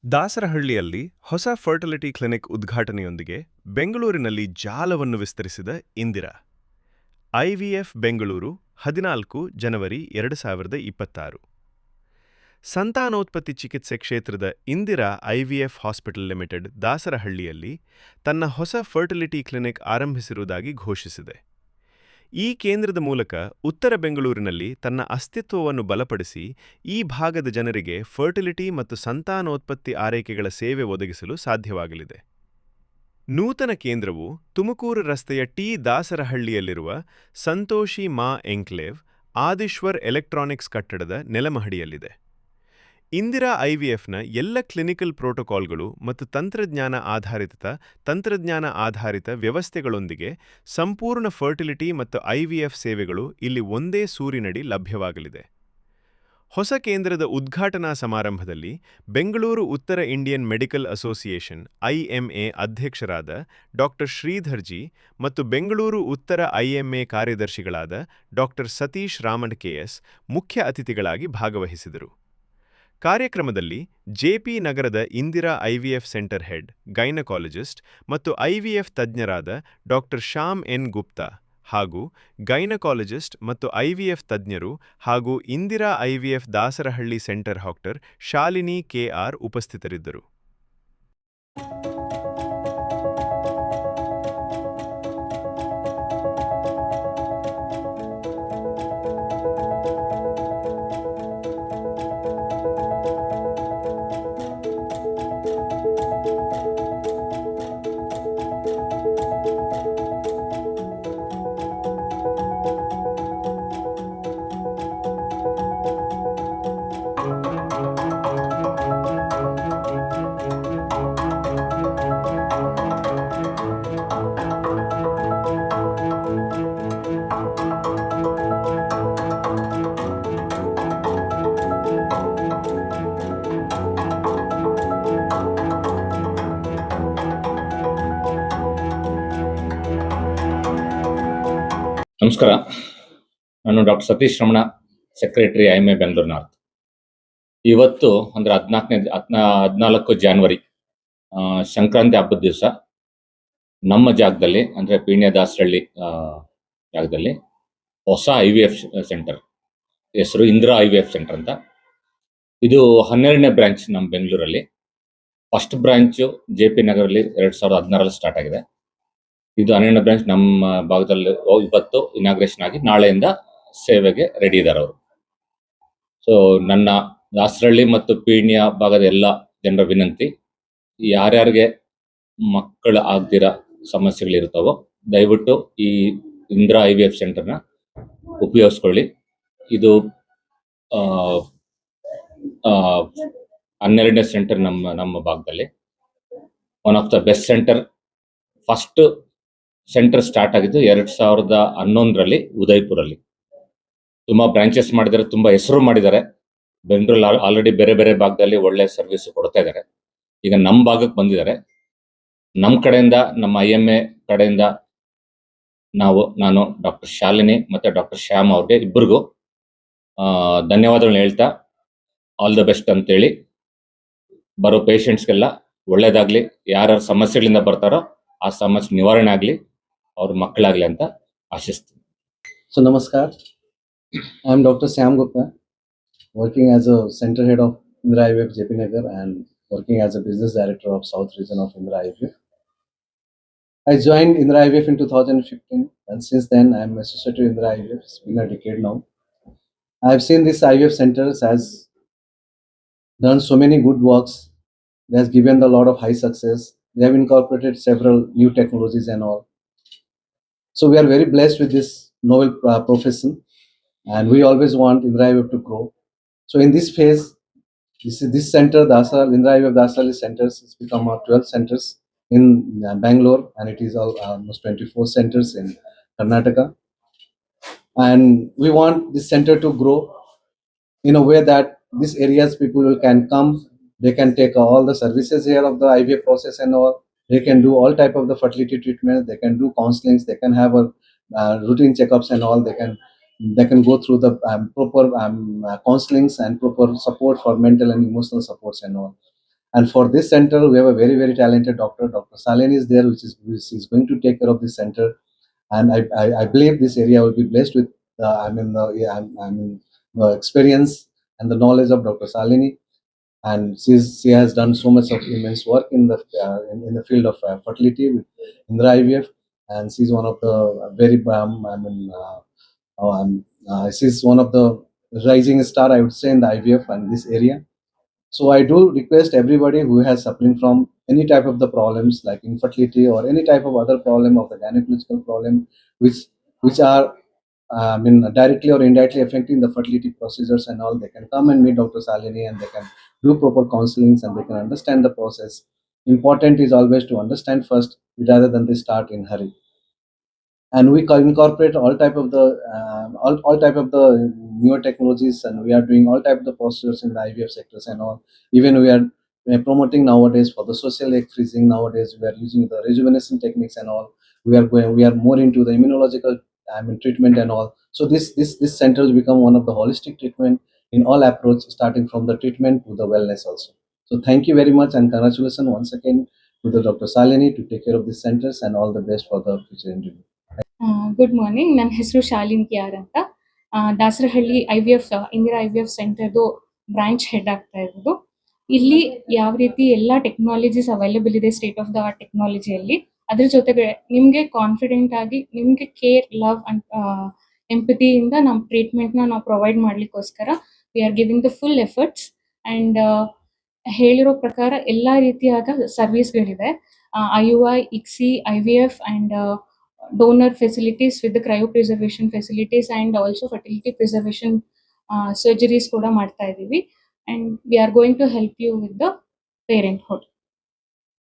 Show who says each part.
Speaker 1: ದಾಸರಹಳ್ಳಿಯಲ್ಲಿ ಹೊಸ fertility clinic ಉದ್ಘಾಟನೆಯೊಂದಿಗೆ ಬೆಂಗಳೂರಿನಲ್ಲಿ ಜಾಲವನ್ನು ವಿಸ್ತರಿಸಿದ ಇಂದಿರಾ. ಐವಿಎಫ್ ಬೆಂಗಳೂರು 14 ಜನವರಿ 2026. ಸಂತಾನೋತ್ಪತ್ತಿ ಚಿಕಿತ್ಸೆ ಕ್ಷೇತ್ರದ ಇಂದಿರಾ ಐವಿಎಫ್ ಹಾಸ್ಪಿಟಲ್ ಲಿಮಿಟೆಡ್ ದಾಸರಹಳ್ಳಿಯಲ್ಲಿ ತನ್ನ ಹೊಸ ಫರ್ಟಿಲಿಟಿ ಕ್ಲಿನಿಕ್ ಆರಂಭಿಸಿರುವುದಾಗಿ ಘೋಷಿಸಿದೆ. ಈ ಕೇಂದ್ರದ ಮೂಲಕ ಉತ್ತರ ಬೆಂಗಳೂರಿನಲ್ಲಿ ತನ್ನ ಅಸ್ತಿತ್ವವನ್ನು ಬಲಪಡಿಸಿ ಈ ಭಾಗದ ಜನರಿಗೆ ಫರ್ಟಿಲಿಟಿ ಮತ್ತು ಸಂತಾನೋತ್ಪತ್ತಿ ಆರೈಕೆಗಳ ಸೇವೆ ಒದಗಿಸಲು ಸಾಧ್ಯವಾಗಲಿದೆ. ನೂತನ ಕೇಂದ್ರವು ತುಮಕೂರು ರಸ್ತೆಯ ಟಿ ದಾಸರಹಳ್ಳಿಯಲ್ಲಿರುವ ಸಂತೋಷಿ ಮಾ ಎಂಕ್ಲೇವ್ ಆದಿಶ್ವರ್ ಎಲೆಕ್ಟ್ರಾನಿಕ್ಸ್ ಕಟ್ಟಡದ ನೆಲಮಹಡಿಯಲ್ಲಿದೆ. ಇಂದಿರಾ ಐವಿಎಫ್ನ ಎಲ್ಲ ಕ್ಲಿನಿಕಲ್ ಪ್ರೋಟೋಕಾಲ್ಗಳು ಮತ್ತು ತಂತ್ರಜ್ಞಾನ ಆಧಾರಿತ ವ್ಯವಸ್ಥೆಗಳೊಂದಿಗೆ ಸಂಪೂರ್ಣ ಫರ್ಟಿಲಿಟಿ ಮತ್ತು ಐವಿಎಫ್ ಸೇವೆಗಳು ಇಲ್ಲಿ ಒಂದೇ ಸೂರಿನಡಿ ಲಭ್ಯವಾಗಲಿದೆ. ಹೊಸ ಕೇಂದ್ರದ ಉದ್ಘಾಟನಾ ಸಮಾರಂಭದಲ್ಲಿ ಬೆಂಗಳೂರು ಉತ್ತರ ಇಂಡಿಯನ್ ಮೆಡಿಕಲ್ ಅಸೋಸಿಯೇಷನ್ ಐಎಂಎ ಅಧ್ಯಕ್ಷರಾದ ಡಾ. ಶ್ರೀಧರ್ ಜಿ ಮತ್ತು ಬೆಂಗಳೂರು ಉತ್ತರ ಐಎಂಎ ಕಾರ್ಯದರ್ಶಿಗಳಾದ ಡಾ. ಸತೀಶ್ ರಾಮನ್ ಕೆಎಸ್ ಮುಖ್ಯ ಅತಿಥಿಗಳಾಗಿ ಭಾಗವಹಿಸಿದರು. ಕಾರ್ಯಕ್ರಮದಲ್ಲಿ ಜೆಪಿ ನಗರದ Indira IVF centre head gynaecologist ಮತ್ತು ಐವಿಎಫ್ ತಜ್ಞರಾದ ಡಾ. ಶ್ಯಾಮ್ ಎನ್ ಗುಪ್ತಾ ಹಾಗೂ ಗೈನಕಾಲಜಿಸ್ಟ್ ಮತ್ತು ಐವಿಎಫ್ ತಜ್ಞರು ಹಾಗೂ Indira IVF Dasarahalli centre doctor Shalini KR ಉಪಸ್ಥಿತರಿದ್ದರು.
Speaker 2: ನಮಸ್ಕಾರ. ನಾನು doctor Satish Ramana, secretary IMA Bengaluru north. ಇವತ್ತು ಅಂದ್ರೆ 14 ಜಾನ್ವರಿ ಸಂಕ್ರಾಂತಿ ಹಬ್ಬದ ದಿವಸ ನಮ್ಮ ಜಾಗದಲ್ಲಿ ಅಂದ್ರೆ ಪೀಣ್ಯ ದಾಸರಹಳ್ಳಿ ಜಾಗದಲ್ಲಿ ಹೊಸ ಐವಿಎಫ್ ಸೆಂಟರ್, ಹೆಸರು ಇಂದಿರಾ ಐವಿಎಫ್ ಸೆಂಟರ್ ಅಂತ. ಇದು 12ನೇ ಬ್ರಾಂಚ್ ನಮ್ಮ ಬೆಂಗಳೂರಲ್ಲಿ. ಫಸ್ಟ್ ಬ್ರಾಂಚ್ ಜೆಪಿ ನಗರಲ್ಲಿ 2016ರಲ್ಲಿ ಸ್ಟಾರ್ಟ್ ಆಗಿದೆ. ಇದು 12ನೇ ಬ್ರಾಂಚ್ ನಮ್ಮ ಭಾಗದಲ್ಲಿ ಇವತ್ತು ಇನಾಗ್ರೇಷನ್ ಆಗಿ ನಾಳೆಯಿಂದ ಸೇವೆಗೆ ರೆಡಿ ಇದ್ದಾರೆ ಅವರು. ಸೊ ನನ್ನ ದಾಸರಹಳ್ಳಿ ಮತ್ತು ಪೀಣ್ಯ ಭಾಗದ ಎಲ್ಲ ಜನರ ವಿನಂತಿ, ಯಾರ್ಯಾರಿಗೆ ಮಕ್ಕಳ ಆಗ್ದಿರ ಸಮಸ್ಯೆಗಳಿರ್ತಾವೋ ದಯವಿಟ್ಟು ಈ ಇಂದಿರಾ ಐವಿಎಫ್ ಸೆಂಟರ್ನ ಉಪಯೋಗಿಸ್ಕೊಳ್ಳಿ. ಇದು 12ನೇ ಸೆಂಟರ್ ನಮ್ಮ ಭಾಗದಲ್ಲಿ one of the best centre. First centre start ಆಗಿದ್ದು 2011ರಲ್ಲಿ ಉದಯಪುರಲ್ಲಿ. ತುಂಬಾ ಬ್ರಾಂಚಸ್ ಮಾಡಿದ್ದಾರೆ, ತುಂಬಾ ಹೆಸರು ಮಾಡಿದ್ದಾರೆ. ಬೆಂಗಳೂರಲ್ಲಿ ಆಲ್ರೆಡಿ ಬೇರೆ ಬೇರೆ ಭಾಗದಲ್ಲಿ ಒಳ್ಳೆ ಸರ್ವಿಸ್ ಕೊಡ್ತಾ ಇದ್ದಾರೆ. ಈಗ ನಮ್ಮ ಭಾಗಕ್ಕೆ ಬಂದಿದ್ದಾರೆ. ನಮ್ಮ ಕಡೆಯಿಂದ, ನಮ್ಮ ಐಎಂಎ ಕಡೆಯಿಂದ ನಾನು ಡಾಕ್ಟರ್ ಶಾಲಿನಿ ಮತ್ತೆ ಡಾಕ್ಟರ್ ಶ್ಯಾಮ್ ಅವ್ರಿಗೆ ಇಬ್ಬರಿಗೂ ಧನ್ಯವಾದಗಳನ್ನ ಹೇಳ್ತಾ ಆಲ್ ದ ಬೆಸ್ಟ್ ಅಂತೇಳಿ, ಬರೋ ಪೇಷಂಟ್ಸ್ಗೆಲ್ಲ ಒಳ್ಳೇದಾಗ್ಲಿ, ಯಾರ್ಯಾರ ಸಮಸ್ಯೆಗಳಿಂದ ಬರ್ತಾರೋ ಆ ಸಮಸ್ಯೆ ನಿವಾರಣೆ ಆಗಲಿ, ಅವ್ರ ಮಕ್ಕಳಾಗ್ಲಿ ಅಂತ ಆಶಿಸ್ತೀನಿ.
Speaker 3: So Namaskar, I am Dr. Syam Gupta, working as a center head of Indira IVF JP Nagar and working as a business director of South region of Indira IVF. I joined Indira IVF in 2015 and since then I am associated with Indira IVF. It's been a decade now. I have seen this IVF centers has done so many good works. They has given a lot of high success. They have incorporated several new technologies and all. So we are very blessed with this novel profession, and we always want Indira IVF to grow. So in this phase, this center, Indira IVF Dasarali centers, has become our 12 centers in Bangalore, and it is almost 24 centers in Karnataka. And we want this center to grow in a way that these areas people can come, they can take all the services here of the IVF process and all. They can do all type of the fertility treatment. They can do counselings. They can have a routine checkups and all. They can go through the proper counselings and proper support for mental and emotional supports and all. And for this center, we have a very, very talented doctor. Dr. Saleni is there, which is going to take care of this center. And I believe this area will be blessed with, I mean, the experience and the knowledge of Dr. Salini. And she has done so much of immense work in the field of fertility with Indra IVF, and she's one of the very she's one of the rising star, I would say, in the IVF and this area. So I do request everybody who has suffering from any type of the problems like infertility or any type of other problem of the gynecological problem, which which are directly or indirectly affecting the fertility procedures and all, they can come and meet Dr. Salini and they can do proper counselings and they can understand the process. Important is always to understand first rather than they start in hurry. And we incorporate all type of the newer technologies, and we are doing all type of the procedures in the IVF sectors and all. Even we are promoting nowadays for the social egg freezing. Nowadays we are using the rejuvenation techniques and all. We are more into the immunological treatment and all. So this center will become one of the holistic treatment in all approach, starting from the treatment to the wellness also. So thank you very much and congratulations once again to the Dr. Salini to take care of these centers, and all the best for the future interview.
Speaker 4: Good morning. ನನ್ನ ಹೆಸರು Shalin KR. ಅಂತ. Dasarahalli IVF Indira IVF ಸೆಂಟರ್ದು branch head ಆಗ್ತಾ ಇರೋದು. ಇಲ್ಲಿ ಯಾವ ರೀತಿ ಎಲ್ಲ ಟೆಕ್ನಾಲಜೀಸ್ ಅವೈಲೇಬಲ್ ಇದೆ ಸ್ಟೇಟ್ ಆಫ್ ದ ಆರ್ಟ್ ಟೆಕ್ನಾಲಜಿಯಲ್ಲಿ, ಅದ್ರ ಜೊತೆಗೆ ನಿಮಗೆ ಕಾನ್ಫಿಡೆಂಟ್ ಆಗಿ ನಿಮಗೆ ಕೇರ್, ಲವ್ ಅಂಡ್ ಎಂಪತಿಯಿಂದ ನಮ್ಮ ಟ್ರೀಟ್ಮೆಂಟ್ನ ನಾವು ಪ್ರೊವೈಡ್ ಮಾಡಲಿಕ್ಕೋಸ್ಕರ we are giving the full efforts. And ಹೇಳಿರೋ ಪ್ರಕಾರ ಎಲ್ಲ ರೀತಿಯಾದ ಸರ್ವಿಸ್ಗಳಿದೆ. IUI, ICSI, IVF and donor facilities with the cryopreservation facilities and also fertility preservation surgeries ಕೂಡ ಮಾಡ್ತಾ ಇದೀವಿ. And we are going to help you with the parenthood.